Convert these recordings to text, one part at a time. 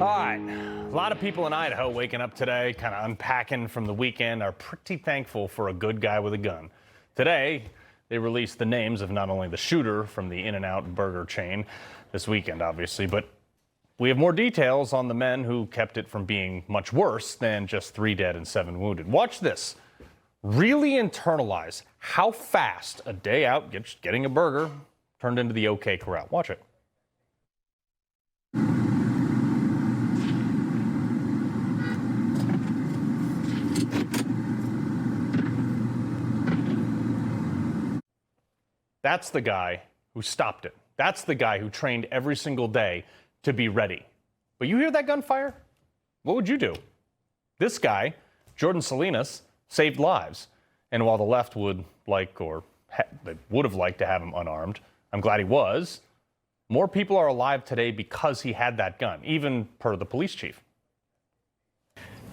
All right, a lot of people in Idaho waking up today, kind of unpacking from the weekend, are pretty thankful for a good guy with a gun. Today, they released the names of not only the shooter from the In-N-Out burger chain this weekend, obviously, but we have more details on the men who kept it from being much worse than just 3 dead and 7 wounded. Watch this. Really internalize how fast a day out getting a burger turned into the OK Corral. Watch it. That's the guy who stopped it. That's the guy who trained every single day to be ready. But you hear that gunfire? What would you do? This guy, Jordan Salinas, saved lives. And while the left would like, or they would have liked to have him unarmed, I'm glad he was. More people are alive today because he had that gun, even per the police chief.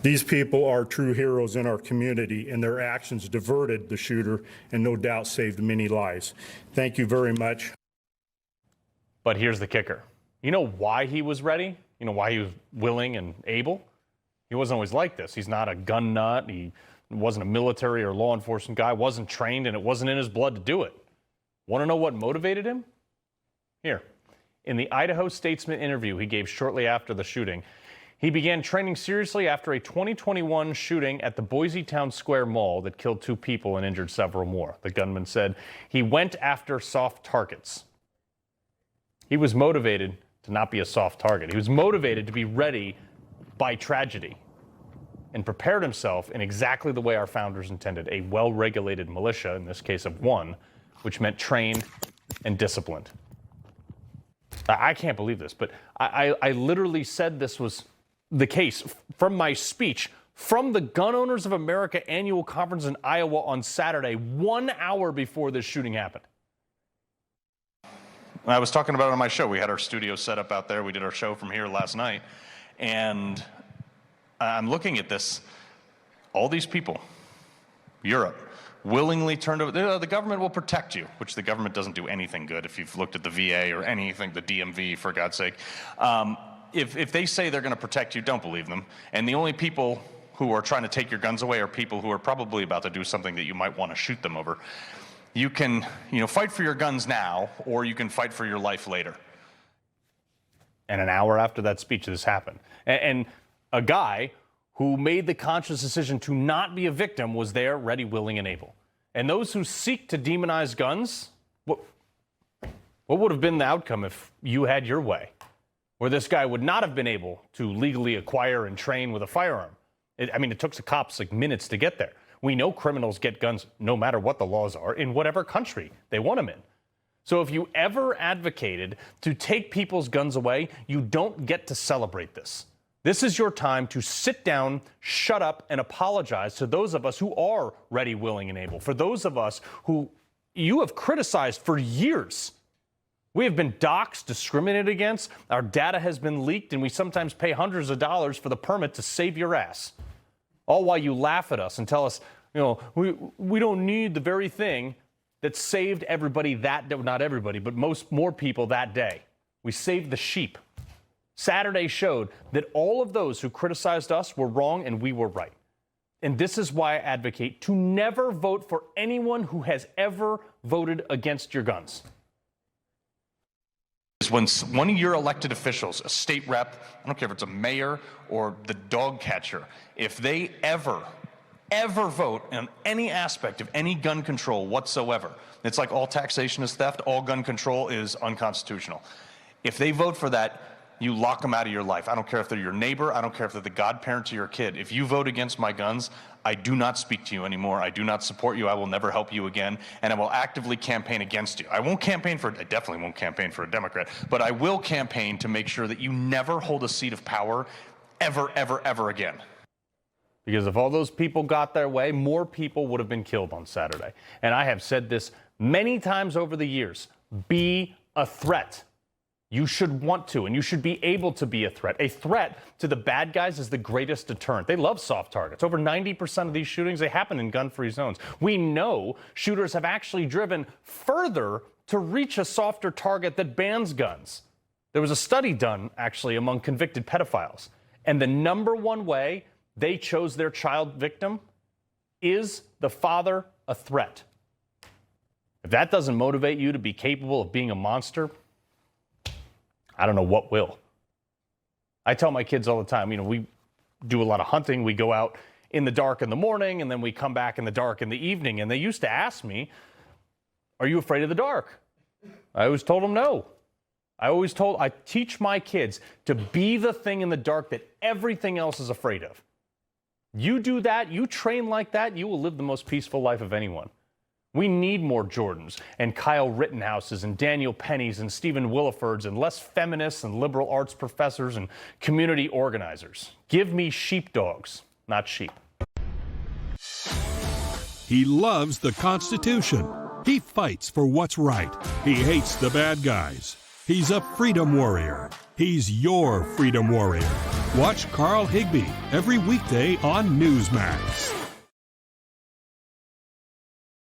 These people are true heroes in our community, and their actions diverted the shooter and no doubt saved many lives. Thank you very much. But here's the kicker. You know why he was ready? You know why he was willing and able? He wasn't always like this. He's not a gun nut. He wasn't a military or law enforcement guy, wasn't trained, and it wasn't in his blood to do it. Want to know what motivated him? Here. In the Idaho Statesman interview he gave shortly after the shooting, he began training seriously after a 2021 shooting at the Boise Town Square Mall that killed 2 people and injured several more. The gunman said he went after soft targets. He was motivated to not be a soft target. He was motivated to be ready by tragedy and prepared himself in exactly the way our founders intended, a well-regulated militia, in this case of 1, which meant trained and disciplined. I can't believe this, but I literally said this was the case from my speech from the Gun Owners of America annual conference in Iowa on Saturday, 1 hour before this shooting happened. I was talking about it on my show. We had our studio set up out there. We did our show from here last night. And I'm looking at this. All these people, Europe, willingly turned over. The government will protect you, which the government doesn't do anything good if you've looked at the VA or anything, the DMV, for God's sake. If they say they're going to protect you, don't believe them. And the only people who are trying to take your guns away are people who are probably about to do something that you might want to shoot them over. You can, fight for your guns now, or you can fight for your life later. And an hour after that speech, this happened. And a guy who made the conscious decision to not be a victim was there, ready, willing, and able. And those who seek to demonize guns, what would have been the outcome if you had your way? Where this guy would not have been able to legally acquire and train with a firearm. It took the cops like minutes to get there. We know criminals get guns no matter what the laws are in whatever country they want them in. So if you ever advocated to take people's guns away, you don't get to celebrate this. This is your time to sit down, shut up, and apologize to those of us who are ready, willing, and able. For those of us who you have criticized for years. We have been doxxed, discriminated against, our data has been leaked, and we sometimes pay hundreds of dollars for the permit to save your ass. All while you laugh at us and tell us, we don't need the very thing that saved everybody not everybody, but more people that day. We saved the sheep. Saturday showed that all of those who criticized us were wrong and we were right. And this is why I advocate to never vote for anyone who has ever voted against your guns. When one of your elected officials, a state rep, I don't care if it's a mayor or the dog catcher, if they ever vote on any aspect of any gun control whatsoever, it's like all taxation is theft, all gun control is unconstitutional. If they vote for that, you lock them out of your life. I don't care if they're your neighbor. I don't care if they're the godparent to your kid. If you vote against my guns, I do not speak to you anymore. I do not support you. I will never help you again. And I will actively campaign against you. I definitely won't campaign for a Democrat, but I will campaign to make sure that you never hold a seat of power ever, ever, ever again. Because if all those people got their way, more people would have been killed on Saturday. And I have said this many times over the years. Be a threat. You should want to, and you should be able to be a threat. A threat to the bad guys is the greatest deterrent. They love soft targets. Over 90% of these shootings, they happen in gun-free zones. We know shooters have actually driven further to reach a softer target that bans guns. There was a study done, actually, among convicted pedophiles. And the number one way they chose their child victim is the father a threat. If that doesn't motivate you to be capable of being a monster, I don't know what will. I tell my kids all the time, we do a lot of hunting. We go out in the dark in the morning, and then we come back in the dark in the evening. And they used to ask me, are you afraid of the dark? I always told them no. I teach my kids to be the thing in the dark that everything else is afraid of. You do that, you train like that, you will live the most peaceful life of anyone. We need more Jordans and Kyle Rittenhouses and Daniel Pennies and Stephen Willifords and less feminists and liberal arts professors and community organizers. Give me sheepdogs, not sheep. He loves the Constitution. He fights for what's right. He hates the bad guys. He's a freedom warrior. He's your freedom warrior. Watch Carl Higbie every weekday on Newsmax.